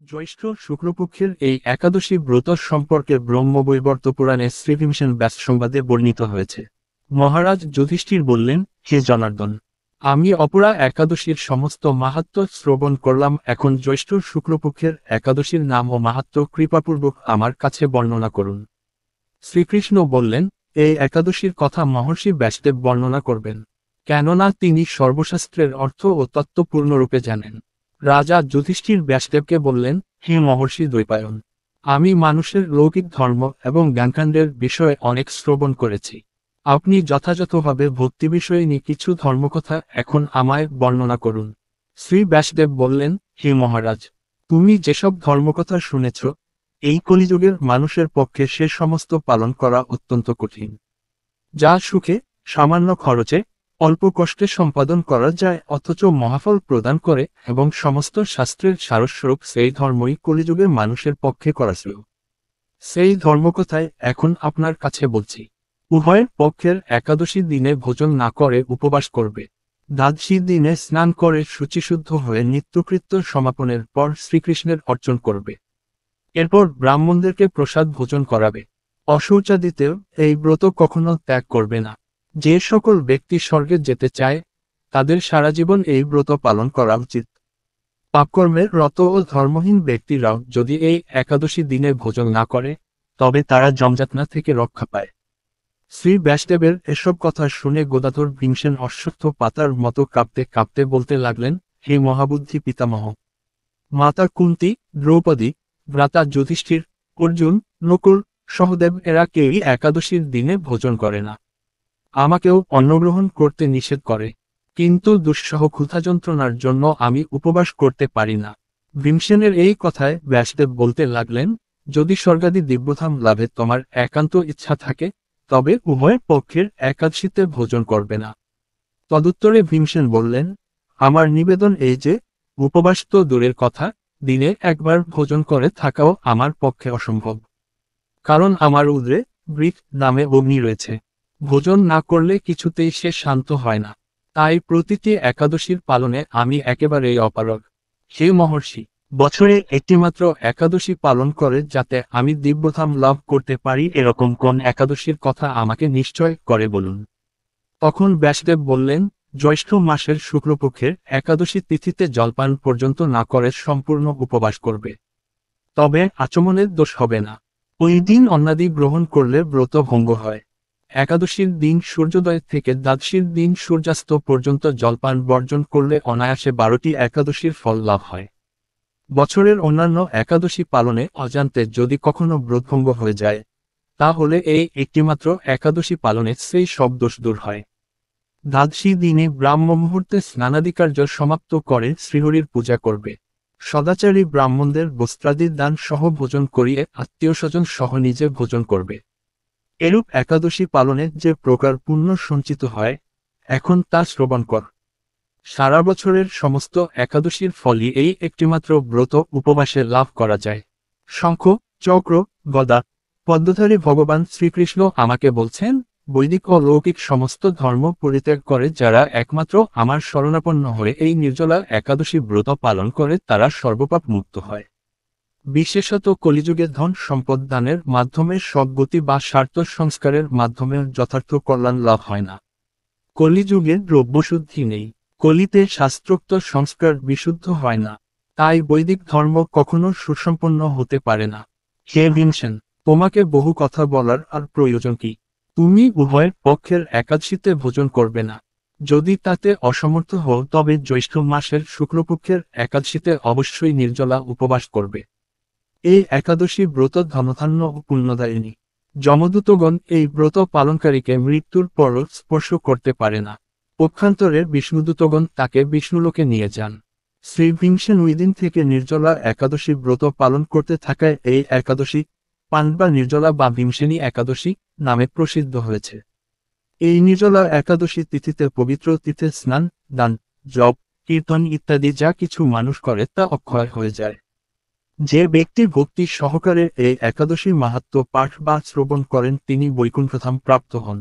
জ্যৈষ্ঠ শুক্লপক্ষের এই একাদশী ব্রত সম্পর্কে ব্রহ্মবৈবর্ত পুরাণে শ্রীভীমসেন ব্যাস সংবাদে বর্ণিত হয়েছে। মহারাজ যুধিষ্ঠির বললেন, হে জনার্দন, আমি অপরা একাদশীর সমস্ত মাহাত্ম্য শ্রবণ করলাম, এখন জ্যৈষ্ঠ শুক্লপক্ষের একাদশীর নাম ও মাহাত্ম্য কৃপাপূর্বক আমার কাছে বর্ণনা করুন। শ্রীকৃষ্ণ বললেন, এই একাদশীর কথা মহর্ষি ব্যাসদেব বর্ণনা করবেন, কেননা তিনি সর্বশাস্ত্রের অর্থ ও তত্ত্ব পূর্ণরূপে জানেন। রাজা যুধিষ্ঠির ব্যাসদেবকে বললেন, হে মহর্ষি দ্বৈপায়ন, আমি মানুষের লৌকিক ধর্ম এবং জ্ঞানকাণ্ডের বিষয়ে অনেক শ্রবণ করেছি। আপনি যথাযথভাবে ভক্তি বিষয়ে নিয়ে কিছু ধর্মকথা এখন আমায় বর্ণনা করুন। শ্রী ব্যাসদেব বললেন, হে মহারাজ, তুমি যেসব ধর্মকথা শুনেছ, এই কলিযুগের মানুষের পক্ষে সে সমস্ত পালন করা অত্যন্ত কঠিন। যা সুখে, সামান্য খরচে, অল্প কষ্টে সম্পাদন করা যায় অথচ মহাফল প্রদান করে এবং সমস্ত শাস্ত্রের সারস্বরূপ সেই ধর্মই কলিযুগের মানুষের পক্ষে করা ছিল। সেই ধর্মকথায় এখন আপনার কাছে বলছি। উভয়ের পক্ষের একাদশী দিনে ভোজন না করে উপবাস করবে। দ্বাদশী দিনে স্নান করে শুচিশুদ্ধ হয়ে নিত্যকৃত্য সমাপনের পর শ্রীকৃষ্ণের অর্চন করবে। এরপর ব্রাহ্মণদেরকে প্রসাদ ভোজন করাবে। অশৌচাদিতেও এই ব্রত কখনো ত্যাগ করবে না। যে সকল ব্যক্তি স্বর্গে যেতে চায়, তাদের সারা জীবন এই ব্রত পালন করা উচিত। পাপকর্মের রত ও ধর্মহীন ব্যক্তিরাও যদি এই একাদশী দিনে ভোজন না করে, তবে তারা যমযাতনা থেকে রক্ষা পায়। শ্রী ব্যাসদেবের এসব কথা শুনে গদাধর ভীমসেন অশ্বত্থ পাতার মতো কাঁপতে কাঁপতে বলতে লাগলেন, হে মহাবুদ্ধি পিতামহ! মাতা কুন্তী, দ্রৌপদী, ভ্রাতা যুধিষ্ঠির, অর্জুন, নকুল, সহদেব এরা কেউই একাদশীর দিনে ভোজন করে না। আমাকেও অন্নগ্রহণ করতে নিষেধ করে, কিন্তু দুঃসহ ক্ষুধা যন্ত্রণার জন্য আমি উপবাস করতে পারি না। ভীমসেনের এই কথায় ব্যাসদেব বলতে লাগলেন, যদি স্বর্গাদি দিব্যধাম লাভে তোমার একান্ত ইচ্ছা থাকে, তবে উভয় পক্ষের একাদশীতে ভোজন করবে না। তদুত্তরে ভীমসেন বললেন, আমার নিবেদন এই যে, উপবাস তো দূরের কথা, দিনে একবার ভোজন করে থাকাও আমার পক্ষে অসম্ভব। কারণ আমার উদরে বৃক নামে অগ্নি রয়েছে। ভোজন না করলে কিছুতেই সে শান্ত হয় না। তাই প্রতিটি একাদশীর পালনে আমি একেবারেই অপারগ। হে মহর্ষি, বছরে একটিমাত্র একাদশী পালন করে যাতে আমি দিব্যধাম লাভ করতে পারি, এরকম কোন একাদশীর কথা আমাকে নিশ্চয় করে বলুন। তখন ব্যাসদেব বললেন, জ্যৈষ্ঠ মাসের শুক্লপক্ষের একাদশী তিথিতে জলপান পর্যন্ত না করে সম্পূর্ণ উপবাস করবে। তবে আচমনের দোষ হবে না। ওই দিন অন্নাদি গ্রহণ করলে ব্রত ভঙ্গ হয়। একাদশীর দিন সূর্যোদয় থেকে দ্বাদশীর দিন সূর্যাস্ত পর্যন্ত জলপান বর্জন করলে অনায়াসে 12টি একাদশীর ফল লাভ হয়। বছরের অন্যান্য একাদশী পালনে অজান্তে যদি কখনো ব্রতভঙ্গ হয়ে যায়, তাহলে এই একটিমাত্র একাদশী পালনে সেই সব দোষ দূর হয়। দ্বাদশী দিনে ব্রাহ্ম মুহূর্তে স্নানাদিকার্য সমাপ্ত করে শ্রীহরির পূজা করবে। সদাচারী ব্রাহ্মণদের বস্ত্রাদির দান সহ ভোজন করিয়ে আত্মীয়স্বজন সহ নিজে ভোজন করবে। এরূপ একাদশী পালনে যে প্রকার পুণ্য সঞ্চিত হয়, এখন তা শ্রবণ কর। সারা বছরের সমস্ত একাদশীর ফলই এই একটিমাত্র ব্রত উপবাসে লাভ করা যায়। শঙ্খ, চক্র, গদা, পদ্মধারী ভগবান শ্রীকৃষ্ণ আমাকে বলছেন, বৈদিক ও লৌকিক সমস্ত ধর্ম পরিত্যাগ করে যারা একমাত্র আমার শরণাপন্ন হয়ে এই নির্জলা একাদশী ব্রত পালন করে তারা সর্বপাপ মুক্ত হয়। বিশেষত কলিযুগে ধন সম্পদ দানের মাধ্যমে সদ্গতি বা স্বার্থ সংস্কারের মাধ্যমে যথার্থ কল্যাণ লাভ হয় না। কলিযুগে দ্রব্যশুদ্ধি নেই। কলিতে শাস্ত্রোক্ত সংস্কার বিশুদ্ধ হয় না। তাই বৈদিক ধর্ম কখনো সুসম্পন্ন হতে পারে না। হে ভীমসেন, তোমাকে বহু কথা বলার আর প্রয়োজন কি? তুমি উভয়ের পক্ষের একাদশীতে ভোজন করবে না। যদি তাতে অসমর্থ হও তবে জ্যৈষ্ঠ মাসের শুক্লপক্ষের একাদশীতে অবশ্যই নির্জলা উপবাস করবে। এই একাদশী ব্রত ধনধান্য ও পুণ্যদায়িনী। যমদূতগণ এই ব্রত পালনকারীকে মৃত্যুর পরও স্পর্শ করতে পারে না। পক্ষান্তরে বিষ্ণুদূতগণ তাকে বিষ্ণুলোকে নিয়ে যান। শ্রী ভীমসেন ওই দিন থেকে নির্জলা একাদশী ব্রত পালন করতে থাকায় এই একাদশী পান বা নির্জলা বা ভীমসেনী একাদশী নামে প্রসিদ্ধ হয়েছে। এই নির্জলা একাদশী তিথিতে পবিত্র তীর্থে স্নান, দান, জপ, কীর্তন ইত্যাদি যা কিছু মানুষ করে তা অক্ষয় হয়ে যায়। যে ব্যক্তি ভক্তি সহকারে এই একাদশী মাহাত্ম্য পাঠ বা শ্রবণ করেন তিনি বৈকুণ্ঠধাম প্রাপ্ত হন।